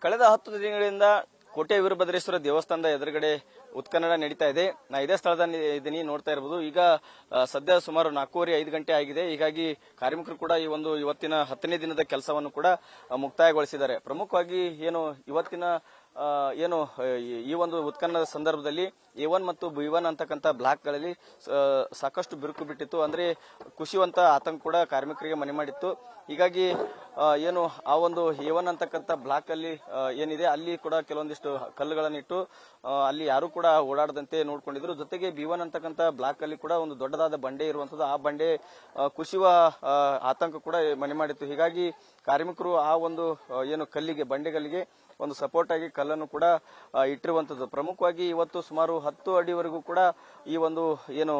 ಕಳೆದ 10 ದಿನಗಳಿಂದ ಕೋಟೆ ವೀರಭದ್ರೇಶ್ವರ ದೇವಸ್ಥಾನದ ಎದುರುಗಡೆ ಉತ್ಖನನ ನಡೀತಾ ಇದೆ. ನಾ ಇದೇ ಸ್ಥಳದಲ್ಲಿ ಇದ್ದೀನಿ, ನೋಡ್ತಾ ಇರಬಹುದು. ಈಗ ಸದ್ಯ ಸುಮಾರು 4:30-5 ಗಂಟೆ ಆಗಿದೆ. ಹೀಗಾಗಿ ಕಾರ್ಮಿಕರು ಕೂಡ ಈ ಒಂದು ಇವತ್ತಿನ 10ನೇ ದಿನದ ಕೆಲಸವನ್ನು ಕೂಡ ಮುಕ್ತಾಯಗೊಳಿಸಿದ್ದಾರೆ. ಪ್ರಮುಖವಾಗಿ ಏನು ಇವತ್ತಿನ ಏನು ಈ ಒಂದು ಉತ್ಖನನದ ಸಂದರ್ಭದಲ್ಲಿ A1 ಮತ್ತು B1 ಅಂತಕ್ಕಂಥ ಬ್ಲಾಕ್ಗಳಲ್ಲಿ ಸಾಕಷ್ಟು ಬಿರುಕು ಬಿಟ್ಟಿತ್ತು. ಅಂದ್ರೆ ಕುಸಿಯುವಂತ ಆತಂಕ ಕೂಡ ಕಾರ್ಮಿಕರಿಗೆ ಮನೆ ಮಾಡಿತ್ತು. ಹೀಗಾಗಿ ಏನು ಆ ಒಂದು A1 ಅಂತಕ್ಕಂಥ ಬ್ಲಾಕ್ ಅಲ್ಲಿ ಏನಿದೆ ಅಲ್ಲಿ ಕೂಡ ಕೆಲವೊಂದಿಷ್ಟು ಕಲ್ಲುಗಳನ್ನಿಟ್ಟು ಅಲ್ಲಿ ಯಾರು ಕೂಡ ಓಡಾಡದಂತೆ ನೋಡ್ಕೊಂಡಿದ್ರು. ಜೊತೆಗೆ B1 ಅಂತಕ್ಕಂಥ ಬ್ಲಾಕ್ ಅಲ್ಲಿ ಕೂಡ ಒಂದು ದೊಡ್ಡದಾದ ಬಂಡೆ ಇರುವಂತದ್ದು, ಆ ಬಂಡೆ ಕುಸಿಯುವ ಆತಂಕ ಕೂಡ ಮನೆ ಮಾಡಿತ್ತು. ಹೀಗಾಗಿ ಕಾರ್ಮಿಕರು ಆ ಒಂದು ಏನು ಕಲ್ಲಿಗೆ ಬಂಡೆಗಳಿಗೆ ಒಂದು ಸಪೋರ್ಟ್ ಆಗಿ ಕಲ್ಲನ್ನು ಕೂಡ ಇಟ್ಟಿರುವಂತದ್ದು. ಪ್ರಮುಖವಾಗಿ ಇವತ್ತು ಸುಮಾರು 10 ಅಡಿವರೆಗೂ ಕೂಡ ಈ ಒಂದು ಏನು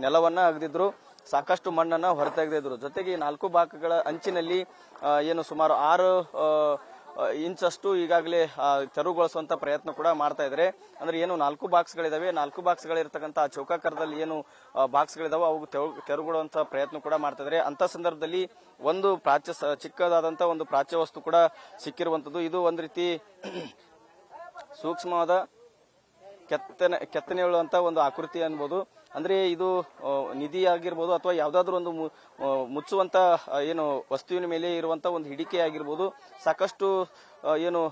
ನೆಲವನ್ನ ಅಗದಿದ್ರು, ಸಾಕಷ್ಟು ಮಣ್ಣನ್ನ ಹೊರತೆಗೆದಿದ್ರು. ಜೊತೆಗೆ 4 ಭಾಗಗಳ ಅಂಚಿನಲ್ಲಿ ಏನು ಸುಮಾರು 6 ಇಂಚಷ್ಟು ಈಗಾಗಲೇ ತೆರವುಗೊಳಿಸುವಂತ ಪ್ರಯತ್ನ ಕೂಡ ಮಾಡ್ತಾ ಇದ್ದಾರೆ. ಅಂದ್ರೆ ಏನು 4 ಬಾಕ್ಸ್ಗಳಿದಾವೆ, 4 ಬಾಕ್ಸ್ಗಳಿರ್ತಕ್ಕಂಥ ಚೌಕಾಕಾರದಲ್ಲಿ ಏನು ಬಾಕ್ಸ್ಗಳಿದಾವೆ ಅವು ತೆರವುಗೊಳ್ಳುವಂತ ಪ್ರಯತ್ನ ಕೂಡ ಮಾಡ್ತಾ ಇದ್ದಾರೆ. ಅಂತ ಸಂದರ್ಭದಲ್ಲಿ ಒಂದು ಚಿಕ್ಕದಾದಂತ ಒಂದು ಪ್ರಾಚ್ಯ ವಸ್ತು ಕೂಡ ಸಿಕ್ಕಿರುವಂತದ್ದು. ಇದು ಒಂದ್ ರೀತಿ ಸೂಕ್ಷ್ಮವಾದ ಕೆತ್ತನೆ ಉಳ್ಳುವಂತ ಒಂದು ಆಕೃತಿ ಅನ್ಬೋದು. ಅಂದ್ರೆ ಇದು ನಿಧಿ ಆಗಿರ್ಬೋದು ಅಥವಾ ಯಾವ್ದಾದ್ರು ಒಂದು ಮುಚ್ಚುವಂತ ಏನು ವಸ್ತುವಿನ ಮೇಲೆ ಇರುವಂತ ಒಂದು ಹಿಡಿಕೆ ಆಗಿರ್ಬೋದು. ಸಾಕಷ್ಟು ಏನು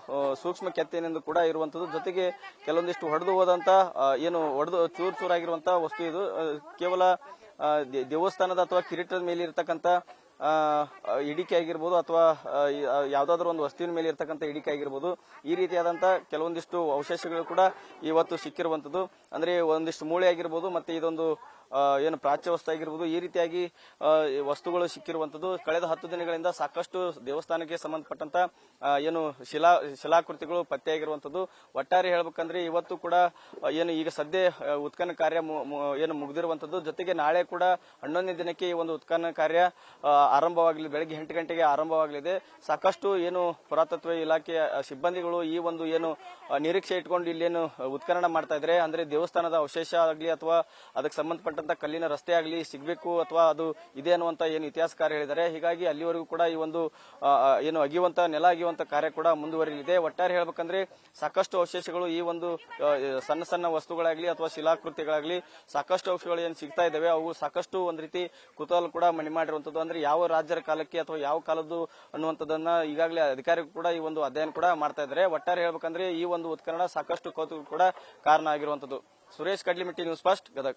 ಸೂಕ್ಷ್ಮ ಕೆತ್ತನೆಯಿಂದ ಕೂಡ ಇರುವಂತದ್ದು. ಜೊತೆಗೆ ಕೆಲವೊಂದಿಷ್ಟು ಹೊಡೆದು ಹೋದಂತ ಏನು ಚೂರ್ ಚೂರಾಗಿರುವಂತ ವಸ್ತು ಇದು. ಕೇವಲ ದೇವಸ್ಥಾನದ ಅಥವಾ ಕಿರೀಟದ ಮೇಲೆ ಇರತಕ್ಕಂತ ಹಿಡಿಕೆ ಆಗಿರ್ಬೋದು ಅಥವಾ ಯಾವ್ದಾದ್ರು ಒಂದು ವಸ್ತುವಿನ ಮೇಲೆ ಇರ್ತಕ್ಕಂಥ ಹಿಡಿಕೆ ಆಗಿರ್ಬೋದು. ಈ ರೀತಿಯಾದಂತ ಕೆಲವೊಂದಿಷ್ಟು ಅವಶೇಷಗಳು ಕೂಡ ಇವತ್ತು ಸಿಕ್ಕಿರುವಂತದ್ದು. ಅಂದ್ರೆ ಒಂದಿಷ್ಟು ಮೂಳೆ ಆಗಿರ್ಬೋದು ಮತ್ತೆ ಇದೊಂದು ಏನು ಪ್ರಾಚ್ಯ ವಸ್ತು ಆಗಿರ್ಬೋದು. ಈ ರೀತಿಯಾಗಿ ವಸ್ತುಗಳು ಸಿಕ್ಕಿರುವಂತದ್ದು. ಕಳೆದ 10 ದಿನಗಳಿಂದ ಸಾಕಷ್ಟು ದೇವಸ್ಥಾನಕ್ಕೆ ಸಂಬಂಧಪಟ್ಟಂತ ಏನು ಶಿಲಾಕೃತಿಗಳು ಪತ್ತೆಯಾಗಿರುವಂತದ್ದು. ಒಟ್ಟಾರೆ ಹೇಳ್ಬೇಕಂದ್ರೆ ಇವತ್ತು ಕೂಡ ಏನು ಈಗ ಸದ್ಯ ಉತ್ಖನನ ಕಾರ್ಯ ಏನು ಮುಗಿದಿರುವಂತದ್ದು. ಜೊತೆಗೆ ನಾಳೆ ಕೂಡ 11ನೇ ದಿನಕ್ಕೆ ಈ ಒಂದು ಉತ್ಖನನ ಕಾರ್ಯ ಆರಂಭವಾಗಲಿದೆ. ಬೆಳಗ್ಗೆ 8 ಗಂಟೆಗೆ ಆರಂಭವಾಗಲಿದೆ. ಸಾಕಷ್ಟು ಏನು ಪುರಾತತ್ವ ಇಲಾಖೆಯ ಸಿಬ್ಬಂದಿಗಳು ಈ ಒಂದು ಏನು ನಿರೀಕ್ಷೆ ಇಟ್ಕೊಂಡು ಇಲ್ಲೇನು ಉತ್ಖನನ ಮಾಡ್ತಾ ಇದ್ದಾರೆ. ಅಂದ್ರೆ ದೇವಸ್ಥಾನದ ಅವಶೇಷ ಆಗಲಿ ಅಥವಾ ಅದಕ್ಕೆ ಸಂಬಂಧಪಟ್ಟಂತ ಕಲ್ಲಿನ ರಸ್ತೆ ಆಗಲಿ ಸಿಗಬೇಕು ಅಥವಾ ಅದು ಇದೆ ಅನ್ನುವಂತ ಏನು ಇತಿಹಾಸಕಾರ ಹೇಳಿದ್ದಾರೆ. ಹೀಗಾಗಿ ಅಲ್ಲಿವರೆಗೂ ಕೂಡ ಈ ಒಂದು ಏನು ನೆಲ ಅಗಿಯುವಂತ ಕಾರ್ಯ ಕೂಡ ಮುಂದುವರಿಯಲಿದೆ. ಒಟ್ಟಾರೆ ಹೇಳ್ಬೇಕಂದ್ರೆ ಸಾಕಷ್ಟು ಅವಶೇಷಗಳು ಈ ಒಂದು ಸಣ್ಣ ಸಣ್ಣ ವಸ್ತುಗಳಾಗ್ಲಿ ಅಥವಾ ಶಿಲಾಕೃತಿಗಳಾಗ್ಲಿ ಸಾಕಷ್ಟು ಅವಶೇಷಗಳು ಏನು ಸಿಗ್ತಾ ಇದಾವೆ ಅವು ಸಾಕಷ್ಟು ಒಂದ್ ರೀತಿ ಕುತೂಹಲ ಕೂಡ ಮನೆ ಮಾಡಿರುವಂತದ್ದು. ಅಂದ್ರೆ ಯಾವ ರಾಜ್ಯರ ಕಾಲಕ್ಕೆ ಅಥವಾ ಯಾವ ಕಾಲದ್ದು ಅನ್ನುವಂಥದ್ದನ್ನ ಈಗಾಗಲೇ ಅಧಿಕಾರಿಗಳು ಕೂಡ ಈ ಒಂದು ಅಧ್ಯಯನ ಕೂಡ ಮಾಡ್ತಾ ಇದ್ದಾರೆ. ಒಟ್ಟಾರೆ ಹೇಳ್ಬೇಕಂದ್ರೆ ಈ ಒಂದು ಉತ್ಖನನ ಸಾಕಷ್ಟು ಕೌತುಕ ಕೂಡ ಕಾರಣ ಆಗಿರುವಂತದ್ದು. Suresh Kadlimitti, news first, Gadag.